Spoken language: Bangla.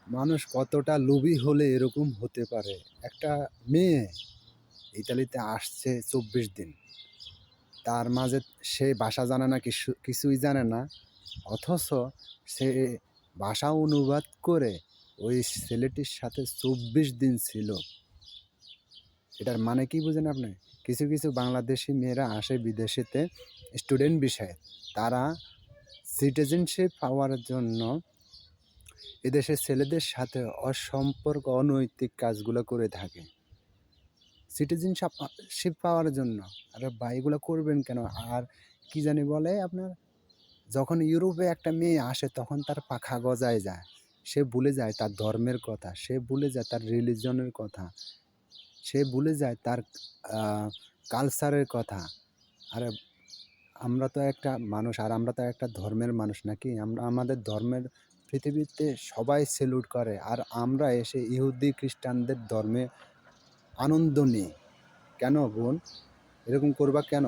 মানুষ কতটা লোভী হলে এরকম হতে পারে? একটা মেয়ে ইতালিতে আসছে ২৪ দিন। তার মাঝে সে ভাষা জানে না, কিছুই জানে না। অথচ সে ভাষা অনুবাদ করে ওই ছেলেটির সাথে ২৪ দিন ছিল। এটার মানে কি বুঝেন আপনি? কিছু, কিছু বাংলাদেশি মেয়েরা আসে বিদেশেতে স্টুডেন্ট ভিসায়। তারা সিটিজেনশিপ পাওয়ার জন্য এদেশের ছেলেদের সাথে অসম্পর্ক অনৈতিক কাজগুলো করে থাকে। শিপ পাওয়ার জন্য। আরে ভাই এগুলো করবেন কেন? আর কি জানি বলে আপনার, যখন ইউরোপে একটা মেয়ে আসে তখন তার পাখা গজায় যায়। সে ভুলে যায় তার ধর্মের কথা, সে ভুলে যায় তার রিলিজনের কথা, সে ভুলে যায় তার আ কালচারের কথা। আরে আমরা তো একটা মানুষ, আর আমরা তো একটা ধর্মের মানুষ নাকি? আমরা আমাদের ধর্মের পৃথিবীতে সবাই সেলুট করে। আর আমরা এসে ইহুদি খ্রিস্টানদের ধর্মে আনন্দ নিই। কেন বোন? এরকম করবা কেন?